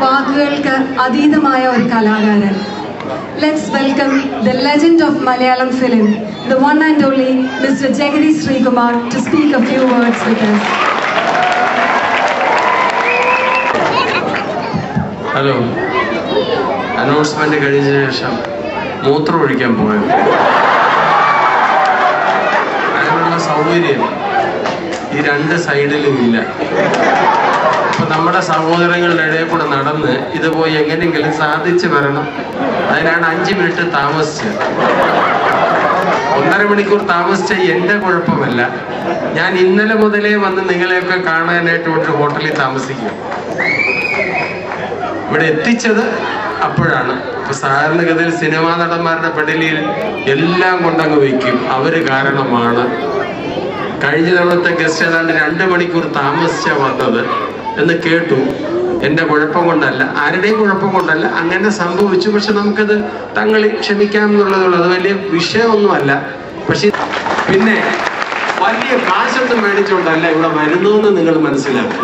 വാക്കുകൾക്ക് അതീതമായ ഒരു കലാകാരൻ. Let's welcome the legend of Malayalam film, the one and only Mr. Jagadish Srikumar, to speak a few words with us. Hello. Announcement കഴിഞ്ഞ ശേഷം മൂത്രം ഒഴിക്കാൻ പോയത്. അതിനുള്ള സൗകര്യം ഈ രണ്ട് സൈഡിലും ഇല്ല. അപ്പൊ നമ്മുടെ സഹോദരങ്ങളുടെ ഇടയിൽ കൂടെ നടന്ന് ഇത് പോയി എങ്ങനെയെങ്കിലും സാധിച്ചു വരണം. അതിനാണ് 5 മിനിറ്റ് താമസിച്ചത്. 1.5 മണിക്കൂർ താമസിച്ച എൻ്റെ കുഴപ്പമല്ല. ഞാൻ ഇന്നലെ മുതലേ വന്ന് നിങ്ങളെയൊക്കെ കാണാനായിട്ട് ഒരു ഹോട്ടലിൽ താമസിക്കുക. ഇവിടെ എത്തിച്ചത് അപ്പോഴാണ്. ഇപ്പൊ സാധാരണഗതിയിൽ സിനിമാ നടന്മാരുടെ പെടലിയിൽ എല്ലാം കൊണ്ടങ്ങ് വയ്ക്കും. അവര് കാരണമാണ്. കഴിഞ്ഞ തവണത്തെ ഗസ്റ്റ് ഏതാണ്ട് 2 മണിക്കൂർ താമസിച്ച വന്നത് എന്ന് കേട്ടു. എൻ്റെ കുഴപ്പം കൊണ്ടല്ല, ആരുടെയും കുഴപ്പം കൊണ്ടല്ല, അങ്ങനെ സംഭവിച്ചു. പക്ഷെ നമുക്കത് തങ്ങളി ക്ഷമിക്കാം എന്നുള്ളതുള്ളൂ. അത് വലിയ വിഷയമൊന്നുമല്ല. പക്ഷെ പിന്നെ വലിയ കാശൊന്നും മേടിച്ചുകൊണ്ടല്ല ഇവിടെ വരുന്നതെന്ന് നിങ്ങൾ മനസ്സിലാക്കും.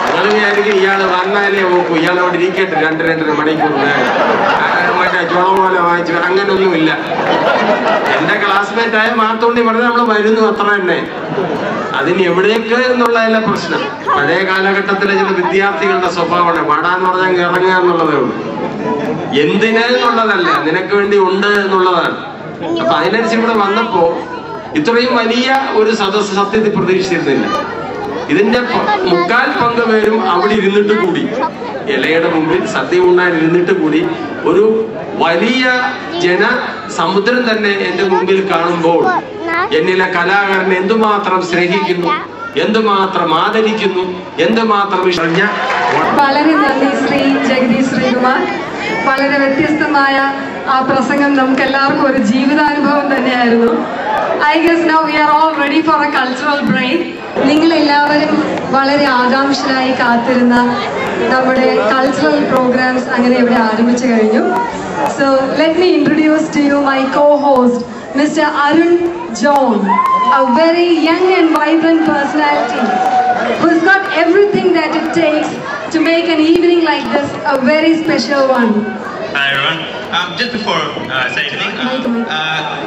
നിങ്ങൾ വിചാരിക്കും ഇയാൾ വന്നാലേ നോക്കൂ, ഇയാളോട് ഇരിക്കട്ടെ 2-2.5 മണിക്കൂർ മറ്റേ ചോളപോലെ വാങ്ങിച്ചു, അങ്ങനൊന്നുമില്ല. എൻ്റെ ക്ലാസ്മേറ്റ് ആയ മാത്തോണ്ടി പറഞ്ഞ് നമ്മൾ വരുന്നു, അത്ര തന്നെ. അതിന് എവിടേക്ക് എന്നുള്ളതല്ല പ്രശ്നം. പഴയ കാലഘട്ടത്തിലെ ചില വിദ്യാർത്ഥികളുടെ സ്വഭാവമാണ് പാടാന്ന് പറഞ്ഞാൽ ഇറങ്ങുക എന്നുള്ളതേ ഉള്ളൂ. എന്തിനെന്നുള്ളതല്ല, നിനക്ക് വേണ്ടി ഉണ്ട് എന്നുള്ളതാണ്. അപ്പൊ അതിനനുസരിച്ച് ഇവിടെ വന്നപ്പോ ഇത്രയും വലിയ ഒരു സദസ്സ് സത്യത്തിൽ പ്രതീക്ഷിച്ചിരുന്നില്ല. ഇതിന്റെ 3/4 പങ്ക് പേരും അവിടെ ഇരുന്നിട്ട് കൂടി, ഇലയുടെ മുമ്പിൽ സദ്യ ഉണ്ണാൻ ഇരുന്നിട്ട് കൂടി ഒരു വലിയ ജനസമുദ്രം തന്നെ എന്റെ മുമ്പിൽ കാണുമ്പോൾ എന്നിലെ കലാകാരനെ എന്തുമാത്രം സ്നേഹിക്കുന്നു, എന്തുമാത്രം ആദരിക്കുന്നു, എന്തുമാത്രം വളരെ നന്ദി ശ്രീ ജഗദീഷ് ശ്രീകുമാർ. വളരെ വ്യത്യസ്തമായ ആ പ്രസംഗം നമുക്ക് എല്ലാവർക്കും ഒരു ജീവിതാനുഭവം തന്നെയായിരുന്നു. I guess now we are all ready for a cultural break. നിങ്ങളെല്ലാവരും വളരെ ആകാംക്ഷരായി കാത്തിരുന്ന നമ്മുടെ കൾച്ചറൽ പ്രോഗ്രാംസ് അങ്ങനെ ഇവിടെ ആരംഭിച്ചു കഴിഞ്ഞു. So let me introduce to you my co-host, Mr. Arun John, a very young and vibrant personality who's got everything that it takes to make an evening like this a very special one. Hi everyone. Just before I say anything,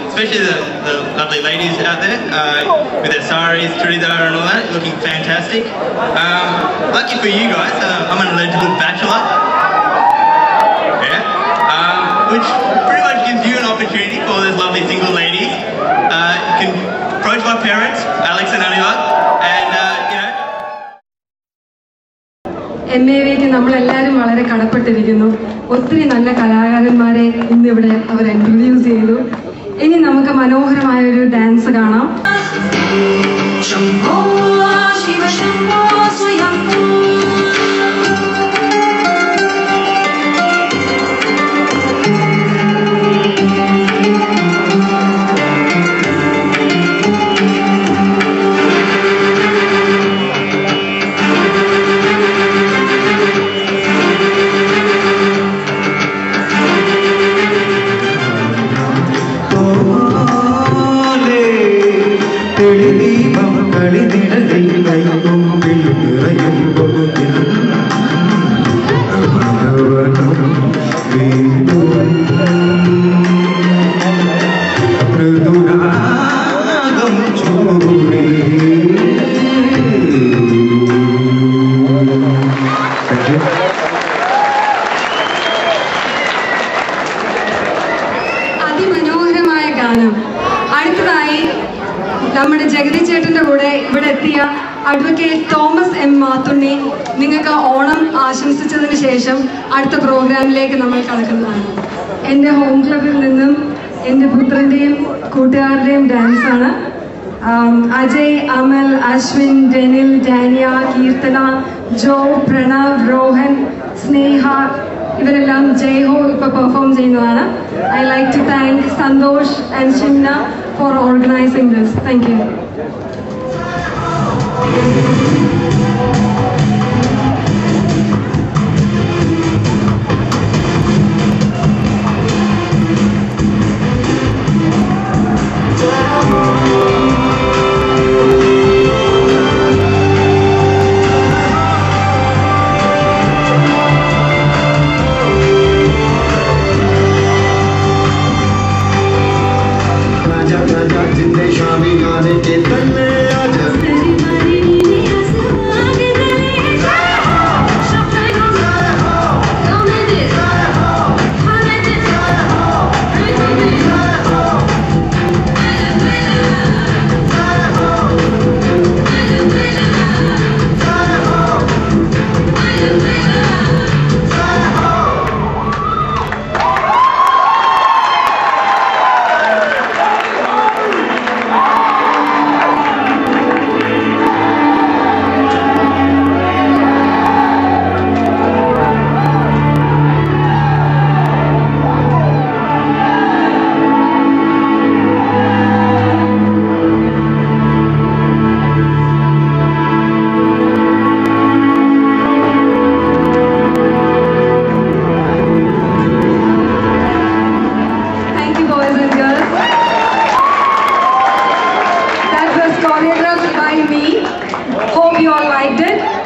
especially the lovely ladies out there with their saris, churidar and all that, looking fantastic. Lucky for you guys, I'm an eligible bachelor. Yeah. Which pretty much gives you an opportunity for those lovely single ladies. You can approach my parents, Alex and Anurag, and MAVക്ക് നമ്മളെല്ലാവരും വളരെ കടപ്പെട്ടിരിക്കുന്നു. ഒത്തിരി നല്ല കലാകാരന്മാരെ ഇന്നിവിടെ അവർ introduce ചെയ്തു. ഇനി നമുക്ക് മനോഹരമായ ഒരു ഡാൻസ് കാണാം. അതിമനോഹരമായ ഗാനം. അടുത്തതായി നമ്മുടെ ജഗതി ചേട്ടൻ്റെ കൂടെ ഇവിടെ എത്തിയ അഡ്വക്കേറ്റ് തോമസ് എം മാത്തുണ്ണി നിങ്ങൾക്ക് ഓണം ആശംസിച്ചതിന് ശേഷം അടുത്ത പ്രോഗ്രാമിലേക്ക് നമ്മൾ കടക്കുന്നതാണ്. എൻ്റെ ഹോം ക്ലബിൽ നിന്നും എൻ്റെ പുത്രൻ്റെയും കൂട്ടുകാരുടെയും ഡാൻസാണ്. അജയ്, അമൽ, അശ്വിൻ, ഡെനിൽ, ഡാനിയ, കീർത്തന, ജോ, പ്രണവ്, രോഹൻ, സ്നേഹ ഇവരെല്ലാം ജയ്ഹോ ഇപ്പോൾ പെർഫോം ചെയ്യുന്നതാണ്. I like to thank Santhosh and Shimna for organizing this. Thank you. me. Hope you all liked it.